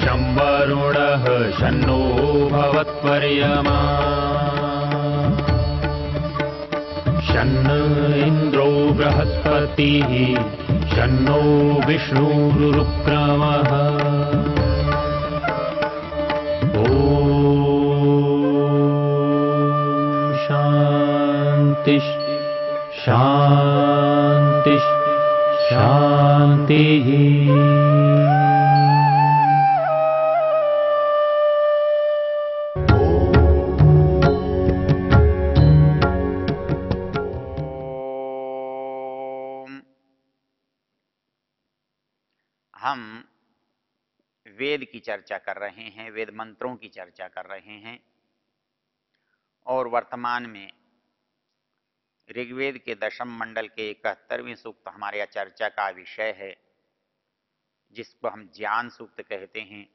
शं वरुणः शन्नो भवत्वर्यमा शन्न इन्द्रो बृहस्पतिः शन्नो विष्णुरुक्रमः ॐ शान्ति शान्ति शान्तिः। हम वेद की चर्चा कर रहे हैं, वेद मंत्रों की चर्चा कर रहे हैं और वर्तमान में ऋग्वेद के दशम मंडल के 71वें सूक्त हमारे चर्चा का विषय है, जिसको हम ज्ञान सूक्त कहते हैं।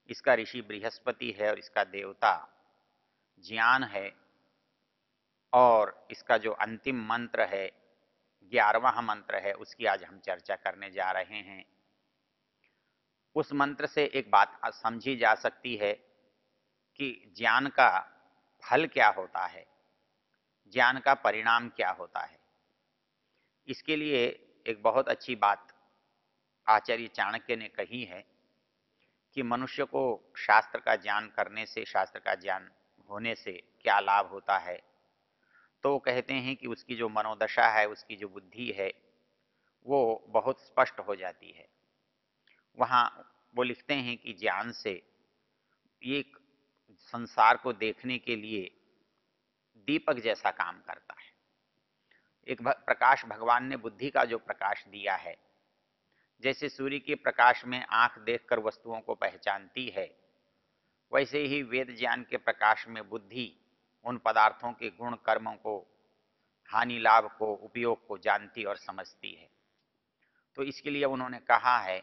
इसका ऋषि बृहस्पति है और इसका देवता ज्ञान है और इसका जो अंतिम मंत्र है 11वां मंत्र है, उसकी आज हम चर्चा करने जा रहे हैं। उस मंत्र से एक बात समझी जा सकती है कि ज्ञान का फल क्या होता है, ज्ञान का परिणाम क्या होता है। इसके लिए एक बहुत अच्छी बात आचार्य चाणक्य ने कही है कि मनुष्य को शास्त्र का ज्ञान करने से, शास्त्र का ज्ञान होने से क्या लाभ होता है। तो वो कहते हैं कि उसकी जो मनोदशा है, उसकी जो बुद्धि है, वो बहुत स्पष्ट हो जाती है। वहाँ वो लिखते हैं कि ज्ञान से एक संसार को देखने के लिए दीपक जैसा काम करता है। एक प्रकाश भगवान ने बुद्धि का जो प्रकाश दिया है, जैसे सूर्य के प्रकाश में आंख देखकर वस्तुओं को पहचानती है, वैसे ही वेद ज्ञान के प्रकाश में बुद्धि उन पदार्थों के गुण कर्मों को, हानि लाभ को, उपयोग को जानती और समझती है। तो इसके लिए उन्होंने कहा है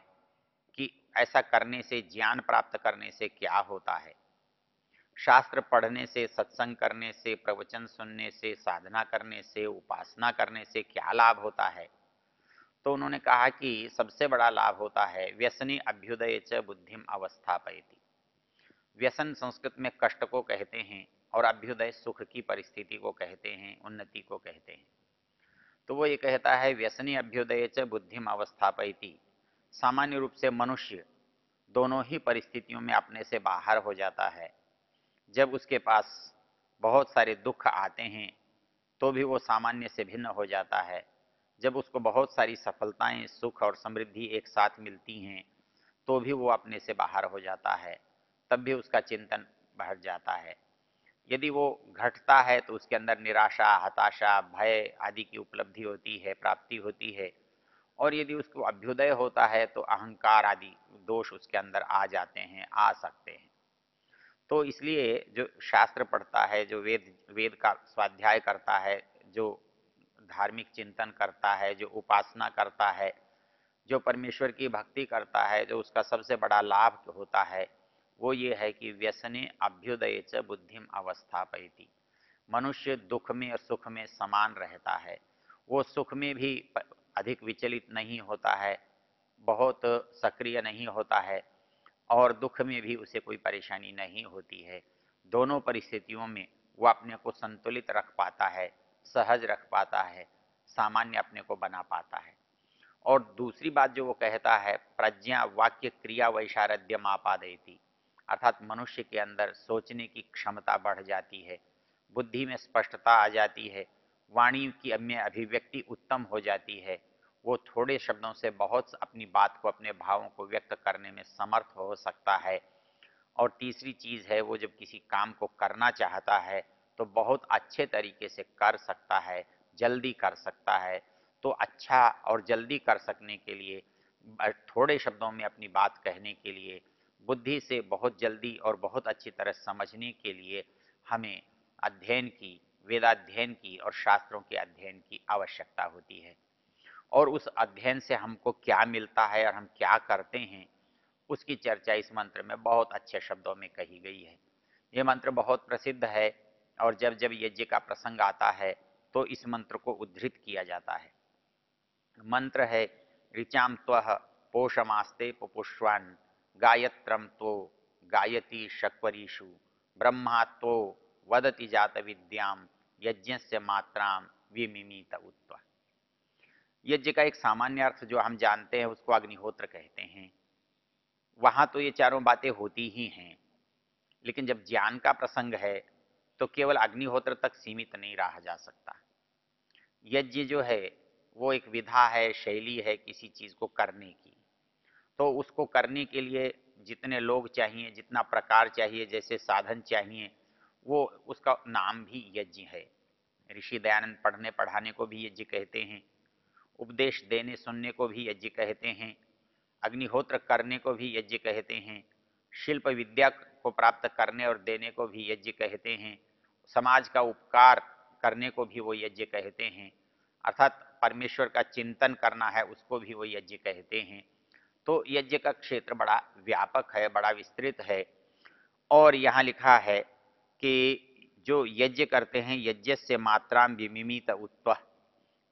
कि ऐसा करने से, ज्ञान प्राप्त करने से क्या होता है। शास्त्र पढ़ने से, सत्संग करने से, प्रवचन सुनने से, साधना करने से, उपासना करने से क्या लाभ होता है। तो उन्होंने कहा कि सबसे बड़ा लाभ होता है व्यसनी अभ्युदय च बुद्धिम अवस्थापयति। व्यसन संस्कृत में कष्ट को कहते हैं और अभ्युदय सुख की परिस्थिति को कहते हैं, उन्नति को कहते हैं। तो वो ये कहता है व्यसनी अभ्युदय च बुद्धिम अवस्थापयति। सामान्य रूप से मनुष्य दोनों ही परिस्थितियों में अपने से बाहर हो जाता है। जब उसके पास बहुत सारे दुख आते हैं तो भी वो सामान्य से भिन्न हो जाता है। जब उसको बहुत सारी सफलताएं, सुख और समृद्धि एक साथ मिलती हैं तो भी वो अपने से बाहर हो जाता है, तब भी उसका चिंतन बढ़ जाता है। यदि वो घटता है तो उसके अंदर निराशा, हताशा, भय आदि की उपलब्धि होती है, प्राप्ति होती है। और यदि उसको अभ्युदय होता है तो अहंकार आदि दोष उसके अंदर आ जाते हैं, आ सकते हैं। तो इसलिए जो शास्त्र पढ़ता है, जो वेद का स्वाध्याय करता है, जो धार्मिक चिंतन करता है, जो उपासना करता है, जो परमेश्वर की भक्ति करता है, जो उसका सबसे बड़ा लाभ होता है वो ये है कि व्यसने अभ्युदय च बुद्धिम अवस्थापयति। मनुष्य दुख में और सुख में समान रहता है। वो सुख में भी अधिक विचलित नहीं होता है, बहुत सक्रिय नहीं होता है, और दुख में भी उसे कोई परेशानी नहीं होती है। दोनों परिस्थितियों में वो अपने को संतुलित रख पाता है, सहज रख पाता है, सामान्य अपने को बना पाता है। और दूसरी बात जो वो कहता है, प्रज्ञा वाक्य क्रिया वैशारद्यम आपादयति, अर्थात मनुष्य के अंदर सोचने की क्षमता बढ़ जाती है, बुद्धि में स्पष्टता आ जाती है, वाणी की में अभिव्यक्ति उत्तम हो जाती है। वो थोड़े शब्दों से बहुत अपनी बात को, अपने भावों को व्यक्त करने में समर्थ हो सकता है। और तीसरी चीज है, वो जब किसी काम को करना चाहता है तो बहुत अच्छे तरीके से कर सकता है, जल्दी कर सकता है। तो अच्छा और जल्दी कर सकने के लिए, थोड़े शब्दों में अपनी बात कहने के लिए, बुद्धि से बहुत जल्दी और बहुत अच्छी तरह समझने के लिए हमें अध्ययन की, वेदाध्ययन की और शास्त्रों के अध्ययन की आवश्यकता होती है। और उस अध्ययन से हमको क्या मिलता है और हम क्या करते हैं, उसकी चर्चा इस मंत्र में बहुत अच्छे शब्दों में कही गई है। ये मंत्र बहुत प्रसिद्ध है और जब जब यज्ञ का प्रसंग आता है तो इस मंत्र को उद्धृत किया जाता है। मंत्र है ऋचाम त्वः पोषमास्ते पुपुष्वान् गायत्रम तो गायति शक्वरीषु ब्रह्मा तो वदति जात विद्याम यज्ञस्य मात्राम विमिमीत उत्व। यज्ञ का एक सामान्य अर्थ जो हम जानते हैं उसको अग्निहोत्र कहते हैं। वहां तो ये चारों बातें होती ही हैं, लेकिन जब ज्ञान का प्रसंग है तो केवल अग्निहोत्र तक सीमित नहीं रहा जा सकता। यज्ञ जो है वो एक विधा है, शैली है किसी चीज को करने की। तो उसको करने के लिए जितने लोग चाहिए, जितना प्रकार चाहिए, जैसे साधन चाहिए, वो उसका नाम भी यज्ञ है। ऋषि दयानंद पढ़ने पढ़ाने को भी यज्ञ कहते हैं, उपदेश देने सुनने को भी यज्ञ कहते हैं, अग्निहोत्र करने को भी यज्ञ कहते हैं, शिल्प विद्या को प्राप्त करने और देने को भी यज्ञ कहते हैं, समाज का उपकार करने को भी वो यज्ञ कहते हैं, अर्थात परमेश्वर का चिंतन करना है उसको भी वो यज्ञ कहते हैं। तो यज्ञ का क्षेत्र बड़ा व्यापक है, बड़ा विस्तृत है। और यहाँ लिखा है कि जो यज्ञ करते हैं यज्ञ से मात्राम विमिमित उत्व,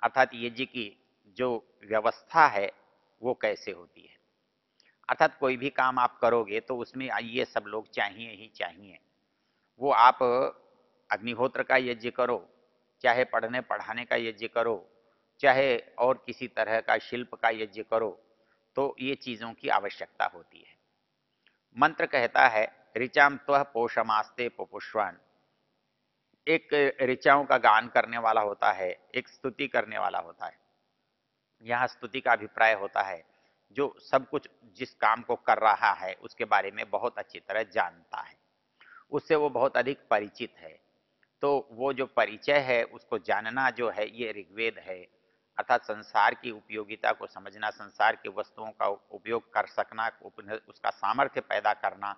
अर्थात यज्ञ की जो व्यवस्था है वो कैसे होती है। अर्थात कोई भी काम आप करोगे तो उसमें ये सब लोग चाहिए ही चाहिए। वो आप अग्निहोत्र का यज्ञ करो, चाहे पढ़ने पढ़ाने का यज्ञ करो, चाहे और किसी तरह का शिल्प का यज्ञ करो, तो ये चीजों की आवश्यकता होती है। मंत्र कहता है ऋचाम त्वः पोषमास्ते पुपुष्वान। एक ऋचाओं का गान करने वाला होता है, एक स्तुति करने वाला होता है। यहाँ स्तुति का अभिप्राय होता है जो सब कुछ जिस काम को कर रहा है उसके बारे में बहुत अच्छी तरह जानता है, उससे वो बहुत अधिक परिचित है। तो वो जो परिचय है उसको जानना जो है ये ऋग्वेद है, अर्थात संसार की उपयोगिता को समझना, संसार की वस्तुओं का उपयोग कर सकना, उसका सामर्थ्य पैदा करना,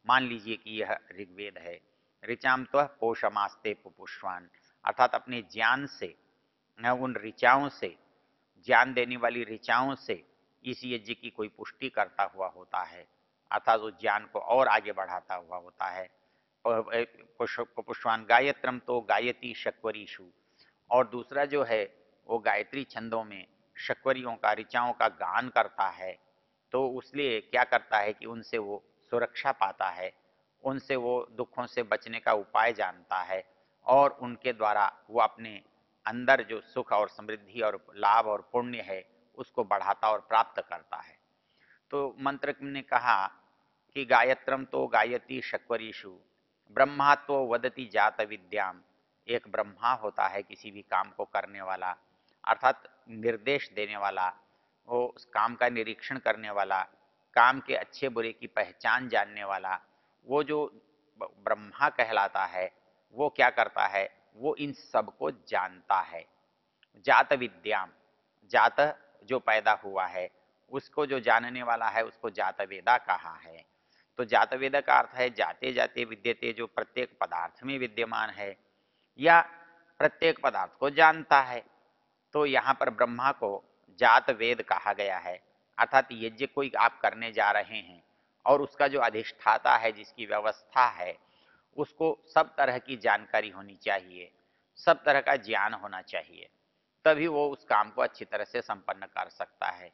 मान लीजिए कि यह ऋग्वेद है। ऋचाम त्वः पोषमास्ते पुपुष्वान, अर्थात अपने ज्ञान से, उन ऋचाओं से, ज्ञान देने वाली ऋचाओं से इस यज्ञ की कोई पुष्टि करता हुआ होता है, अर्थात उस ज्ञान को और आगे बढ़ाता हुआ होता है। पुष्पान गायत्रम तो गायती शक्वरीषु, और दूसरा जो है वो गायत्री छंदों में शक्वरियों का, ऋचाओं का गान करता है। तो उसलिए क्या करता है कि उनसे वो सुरक्षा पाता है, उनसे वो दुखों से बचने का उपाय जानता है, और उनके द्वारा वो अपने अंदर जो सुख और समृद्धि और लाभ और पुण्य है उसको बढ़ाता और प्राप्त करता है। तो मंत्र ने कहा कि गायत्रम तो गायती शक्वरीषु ब्रह्मा तो वदति जात विद्याम। एक ब्रह्मा होता है किसी भी काम को करने वाला, अर्थात निर्देश देने वाला, वो उस काम का निरीक्षण करने वाला, काम के अच्छे बुरे की पहचान जानने वाला। वो जो ब्रह्मा कहलाता है वो क्या करता है, वो इन सब को जानता है। जात विद्याम, जात जो पैदा हुआ है उसको जो जानने वाला है उसको जातवेदा कहा है। तो जातवेदा का अर्थ है जाते जाते विद्यते, जो प्रत्येक पदार्थ में विद्यमान है या प्रत्येक पदार्थ को जानता है। तो यहाँ पर ब्रह्मा को जात वेद कहा गया है, अर्थात यज्ञ कोई आप करने जा रहे हैं और उसका जो अधिष्ठाता है, जिसकी व्यवस्था है, उसको सब तरह की जानकारी होनी चाहिए, सब तरह का ज्ञान होना चाहिए, तभी वो उस काम को अच्छी तरह से संपन्न कर सकता है।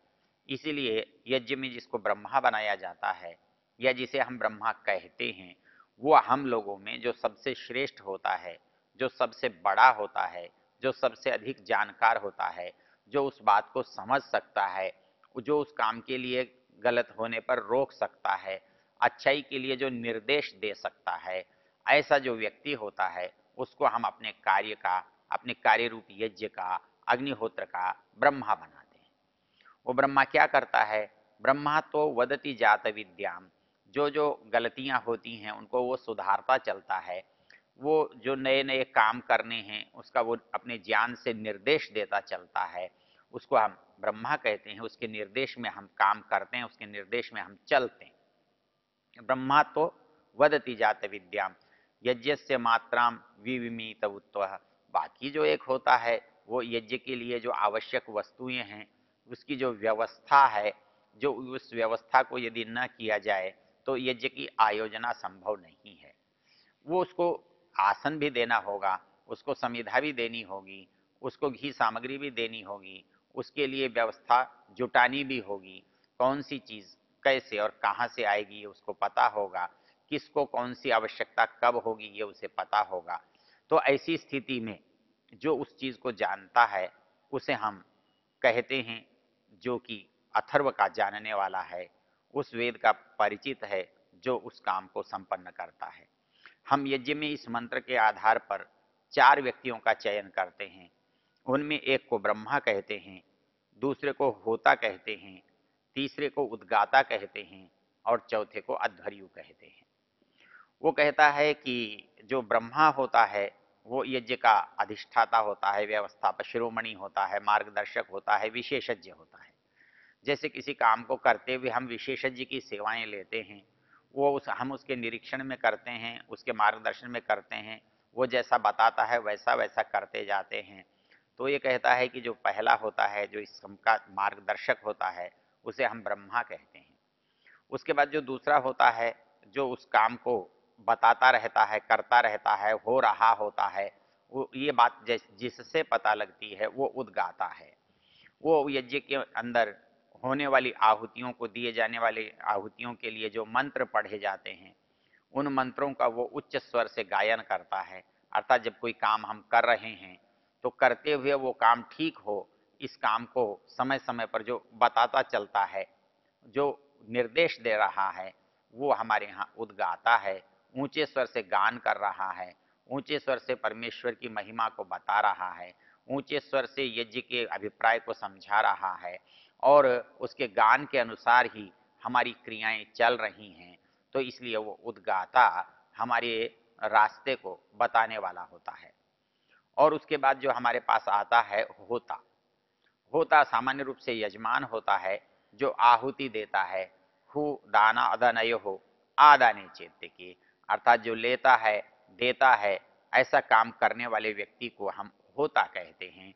इसीलिए यज्ञ में जिसको ब्रह्मा बनाया जाता है या जिसे हम ब्रह्मा कहते हैं, वो हम लोगों में जो सबसे श्रेष्ठ होता है, जो सबसे बड़ा होता है, जो सबसे अधिक जानकार होता है, जो उस बात को समझ सकता है, जो उस काम के लिए गलत होने पर रोक सकता है, अच्छाई के लिए जो निर्देश दे सकता है, ऐसा जो व्यक्ति होता है उसको हम अपने कार्य का, अपने कार्य रूप यज्ञ का, अग्निहोत्र का ब्रह्मा बनाते हैं। वो ब्रह्मा क्या करता है, ब्रह्मा तो वदति जात विद्याम, जो जो गलतियां होती हैं उनको वो सुधारता चलता है। वो जो नए नए काम करने हैं उसका वो अपने ज्ञान से निर्देश देता चलता है, उसको हम ब्रह्मा कहते हैं। उसके निर्देश में हम काम करते हैं, उसके निर्देश में हम चलते हैं। ब्रह्मा तो वदति जात विद्याम यज्ञस्य मात्राम विविमीत उत्व। बाकी जो एक होता है वो यज्ञ के लिए जो आवश्यक वस्तुएं हैं उसकी जो व्यवस्था है, जो उस व्यवस्था को यदि न किया जाए तो यज्ञ की आयोजना संभव नहीं है। वो उसको आसन भी देना होगा, उसको समिधा भी देनी होगी, उसको घी सामग्री भी देनी होगी, उसके लिए व्यवस्था जुटानी भी होगी। कौन सी चीज कैसे और कहाँ से आएगी ये उसको पता होगा, किसको कौन सी आवश्यकता कब होगी ये उसे पता होगा। तो ऐसी स्थिति में जो उस चीज को जानता है उसे हम कहते हैं जो कि अथर्व का जानने वाला है, उस वेद का परिचित है जो उस काम को संपन्न करता है। हम यज्ञ में इस मंत्र के आधार पर 4 व्यक्तियों का चयन करते हैं। उनमें एक को ब्रह्मा कहते हैं, दूसरे को होता कहते हैं, तीसरे को उद्गाता कहते हैं और चौथे को अध्वर्यु कहते हैं। वो कहता है कि जो ब्रह्मा होता है वो यज्ञ का अधिष्ठाता होता है, व्यवस्थापक शिरोमणि होता है, मार्गदर्शक होता है, विशेषज्ञ होता है। जैसे किसी काम को करते हुए हम विशेषज्ञ की सेवाएं लेते हैं, हम उसके निरीक्षण में करते हैं, उसके मार्गदर्शन में करते हैं, वो जैसा बताता है वैसा वैसा करते जाते हैं। तो ये कहता है कि जो पहला होता है, जो इस काम का मार्गदर्शक होता है, उसे हम ब्रह्मा कहते हैं। उसके बाद जो दूसरा होता है, जो उस काम को बताता रहता है, करता रहता है, हो रहा होता है, वो ये बात जिससे पता लगती है वो उद्गाता है। वो यज्ञ के अंदर होने वाली आहुतियों को, दिए जाने वाले आहुतियों के लिए जो मंत्र पढ़े जाते हैं, उन मंत्रों का वो उच्च स्वर से गायन करता है। अर्थात जब कोई काम हम कर रहे हैं तो करते हुए वो काम ठीक हो, इस काम को समय समय पर जो बताता चलता है, जो निर्देश दे रहा है, वो हमारे यहाँ उद्गाता है, ऊंचे स्वर से गान कर रहा है, ऊंचे स्वर से परमेश्वर की महिमा को बता रहा है, ऊंचे स्वर से यज्ञ के अभिप्राय को समझा रहा है और उसके गान के अनुसार ही हमारी क्रियाएं चल रही हैं। तो इसलिए वो उद्गाता हमारे रास्ते को बताने वाला होता है। और उसके बाद जो हमारे पास आता है होता। होता सामान्य रूप से यजमान होता है जो आहुति देता है। हु दाना अदनय हो आदाने चेत्य की, अर्थात जो लेता है, देता है, ऐसा काम करने वाले व्यक्ति को हम होता कहते हैं।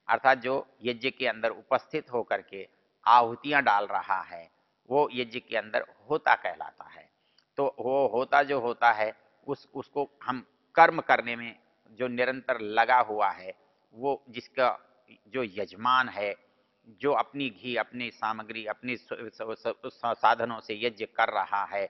अर्थात जो यज्ञ के अंदर उपस्थित होकर के आहुतियां डाल रहा है वो यज्ञ के अंदर होता कहलाता है। तो वो होता जो होता है उसको हम कर्म करने में जो निरंतर लगा हुआ है, वो जिसका जो यजमान है, जो अपनी घी, अपनी सामग्री, अपनी साधनों से यज्ञ कर रहा है,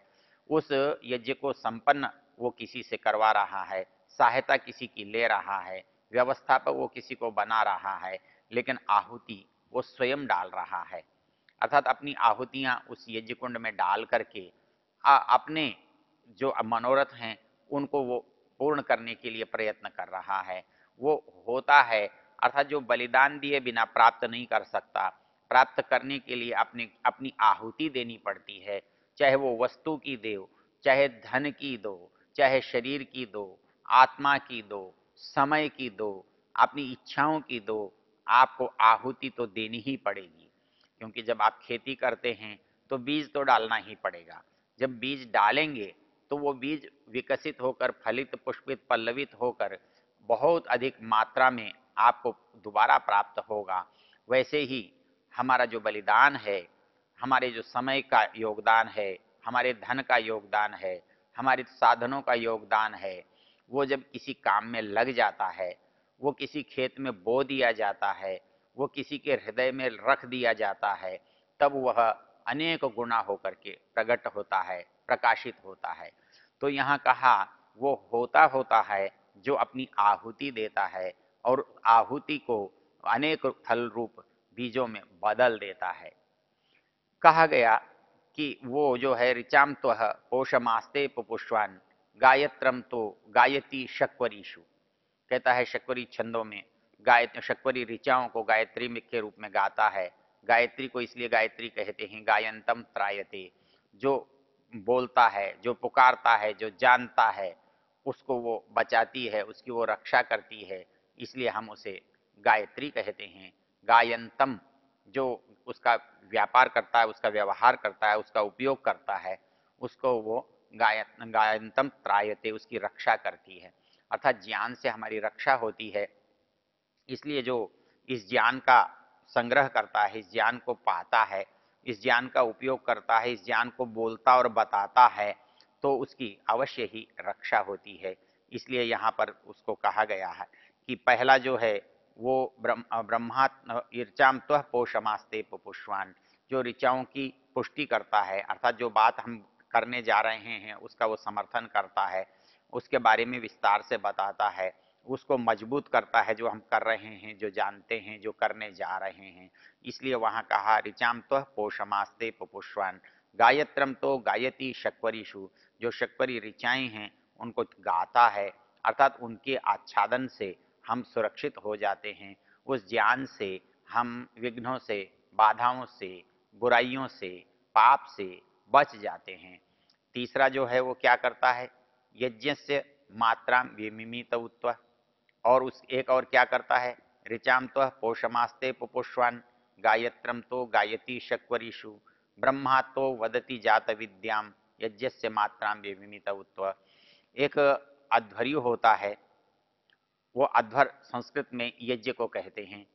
उस यज्ञ को संपन्न वो किसी से करवा रहा है, सहायता किसी की ले रहा है, व्यवस्थापक वो किसी को बना रहा है, लेकिन आहुति वो स्वयं डाल रहा है। अर्थात अपनी आहुतियां उस यज्ञ कुंड में डाल करके अपने जो मनोरथ हैं उनको वो पूर्ण करने के लिए प्रयत्न कर रहा है। वो होता है, अर्थात जो बलिदान दिए बिना प्राप्त नहीं कर सकता, प्राप्त करने के लिए अपनी आहुति देनी पड़ती है। चाहे वो वस्तु की दो, चाहे धन की दो, चाहे शरीर की दो, आत्मा की दो, समय की दो, अपनी इच्छाओं की दो, आपको आहुति तो देनी ही पड़ेगी। क्योंकि जब आप खेती करते हैं तो बीज तो डालना ही पड़ेगा। जब बीज डालेंगे तो वो बीज विकसित होकर, फलित, पुष्पित, पल्लवित होकर बहुत अधिक मात्रा में आपको दोबारा प्राप्त होगा। वैसे ही हमारा जो बलिदान है, हमारे जो समय का योगदान है, हमारे धन का योगदान है, हमारे साधनों का योगदान है, वो जब किसी काम में लग जाता है, वो किसी खेत में बो दिया जाता है, वो किसी के हृदय में रख दिया जाता है, तब वह अनेक गुना होकर के प्रकट होता है, प्रकाशित होता है। तो यहाँ कहा वो होता है जो अपनी आहुति देता है और आहुति को अनेक फल रूप बीजों में बदल देता है। कहा गया कि वो जो है ऋचाम तो पोषमास्ते पुष्पान गायत्रम तो गायती शक्वरीषु, कहता है शक्वरी छंदों में शक्वरी ऋचाओं को गायत्री के रूप में गाता है। गायत्री को इसलिए गायत्री कहते हैं, गायंतम त्रायते, जो बोलता है, जो पुकारता है, जो जानता है, उसको वो बचाती है, उसकी वो रक्षा करती है, इसलिए हम उसे गायत्री कहते हैं। गायंतम, जो उसका व्यापार करता है, उसका व्यवहार करता है, उसका उपयोग करता है, उसको वो गायंतम त्रायते, उसकी रक्षा करती है। अर्थात ज्ञान से हमारी रक्षा होती है। इसलिए जो इस ज्ञान का संग्रह करता है, इस ज्ञान को पाता है, इस ज्ञान का उपयोग करता है, इस ज्ञान को बोलता और बताता है, तो उसकी अवश्य ही रक्षा होती है। इसलिए यहाँ पर उसको कहा गया है कि पहला जो है वो ब्रह्मा ऋचाम त्वः पोषमास्ते पुष्पान, जो ऋचाओं की पुष्टि करता है, अर्थात जो बात हम करने जा रहे हैं उसका वो समर्थन करता है, उसके बारे में विस्तार से बताता है, उसको मजबूत करता है जो हम कर रहे हैं, जो जानते हैं, जो करने जा रहे हैं। इसलिए वहाँ कहा ऋचाम तो पोषमास्ते पुपुष्वान गायत्रम तो गायती शक्वरीषु, जो शक्वरी ऋचाएं हैं उनको गाता है, अर्थात उनके आच्छादन से हम सुरक्षित हो जाते हैं, उस ज्ञान से हम विघ्नों से, बाधाओं से, बुराइयों से, पाप से बच जाते हैं। तीसरा जो है वो क्या करता है, यज्ञस्य मात्राम विमिमितौत्व, और उस एक और क्या करता है, ऋचाम तो पोषमास्ते पुपुष्वान गायत्रम तो गायती शक्वरीषु ब्रह्मा तो वदति जात विद्याम यज्ञस्य मात्राम विमिमितौत्व। एक अध्वर्यु होता है, वो अध्वर संस्कृत में यज्ञ को कहते हैं,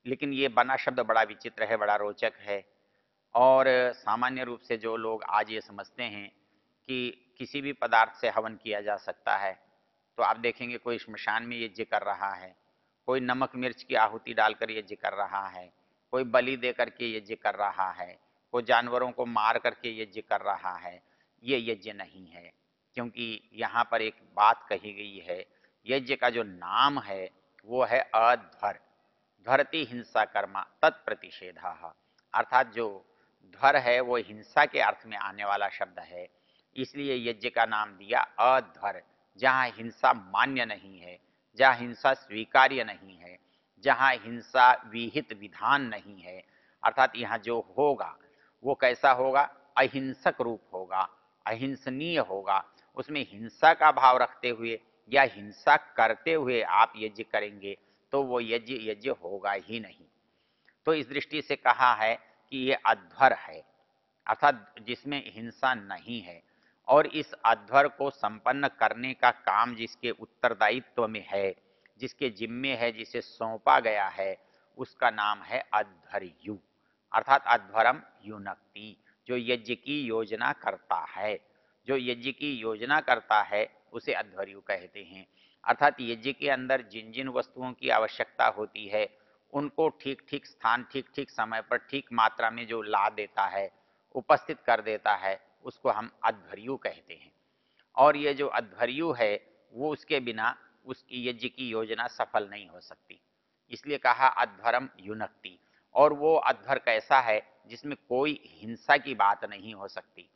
लेकिन ये बना शब्द बड़ा विचित्र है, बड़ा रोचक है। और सामान्य रूप से जो लोग आज ये समझते हैं कि किसी भी पदार्थ से हवन किया जा सकता है, तो आप देखेंगे कोई श्मशान में यज्ञ कर रहा है, कोई नमक मिर्च की आहुति डालकर यज्ञ कर रहा है, कोई बलि दे करके यज्ञ कर रहा है, कोई जानवरों को मार करके यज्ञ कर रहा है। ये यज्ञ नहीं है, क्योंकि यहाँ पर एक बात कही गई है, यज्ञ का जो नाम है वो है अध्वर, ध्वरति हिंसा कर्मा तत्प्रतिषेध, अर्थात जो ध्वर है वो हिंसा के अर्थ में आने वाला शब्द है, इसलिए यज्ञ का नाम दिया अध्वर, जहाँ हिंसा मान्य नहीं है, जहाँ हिंसा स्वीकार्य नहीं है, जहाँ हिंसा विहित विधान नहीं है, अर्थात यहाँ जो होगा वो कैसा होगा, अहिंसक रूप होगा, अहिंसनीय होगा, उसमें हिंसा का भाव रखते हुए या हिंसा करते हुए आप यज्ञ करेंगे तो वो यज्ञ यज्ञ होगा ही नहीं। तो इस दृष्टि से कहा है कि ये अध्वर है, अर्थात जिसमें हिंसा नहीं है, और इस अध्वर को संपन्न करने का काम जिसके उत्तरदायित्व में है, जिसके जिम्मे है, जिसे सौंपा गया है, उसका नाम है अध्वर्यु, अर्थात अध्वरम युनक्ति, जो यज्ञ की योजना करता है, जो यज्ञ की योजना करता है उसे अध्वर्यु कहते हैं। अर्थात यज्ञ के अंदर जिन जिन वस्तुओं की आवश्यकता होती है उनको ठीक ठीक स्थान, ठीक ठीक समय पर, ठीक मात्रा में जो ला देता है, उपस्थित कर देता है, उसको हम अध्वर्यु कहते हैं। और ये जो अध्वर्यु है वो उसके बिना उसकी यज्ञ की योजना सफल नहीं हो सकती, इसलिए कहा अध्वरम युनक्ति। और वो अध्वर कैसा है, जिसमें कोई हिंसा की बात नहीं हो सकती,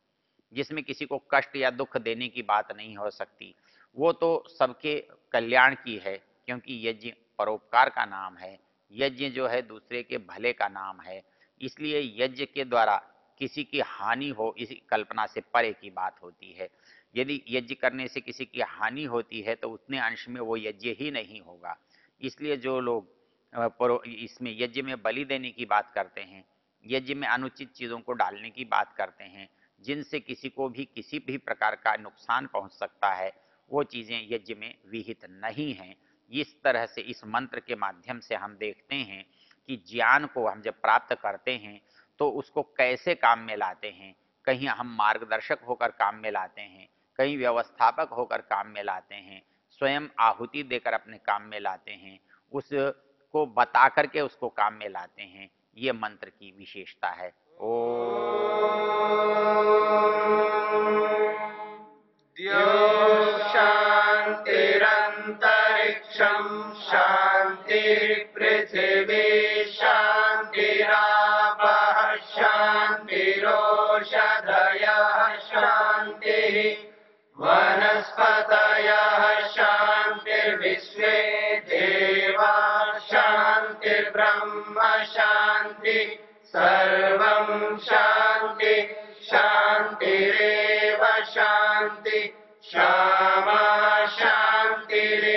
जिसमें किसी को कष्ट या दुख देने की बात नहीं हो सकती, वो तो सबके कल्याण की है, क्योंकि यज्ञ परोपकार का नाम है, यज्ञ जो है दूसरे के भले का नाम है, इसलिए यज्ञ के द्वारा किसी की हानि हो इसी कल्पना से परे की बात होती है। यदि यज्ञ करने से किसी की हानि होती है तो उतने अंश में वो यज्ञ ही नहीं होगा। इसलिए जो लोग इसमें यज्ञ में बलि देने की बात करते हैं, यज्ञ में अनुचित चीज़ों को डालने की बात करते हैं, जिनसे किसी को भी किसी भी प्रकार का नुकसान पहुंच सकता है, वो चीज़ें यज्ञ में विहित नहीं हैं। इस तरह से इस मंत्र के माध्यम से हम देखते हैं कि ज्ञान को हम जब प्राप्त करते हैं तो उसको कैसे काम में लाते हैं। कहीं हम मार्गदर्शक होकर काम में लाते हैं, कहीं व्यवस्थापक होकर काम में लाते हैं, स्वयं आहुति देकर अपने काम में लाते हैं, उसको बता करके उसको काम में लाते हैं। ये मंत्र की विशेषता है। शांतिरंतरिक्षं शांति पृथिवी शांतिरापः शांतिरोषधयः शांतिः वनस्पतयः शांतिर्विश्वे देवाः शांतिर्ब्रह्म शांति सर्वं शांति शांतिरेव शांति श्यामा शांतिरेव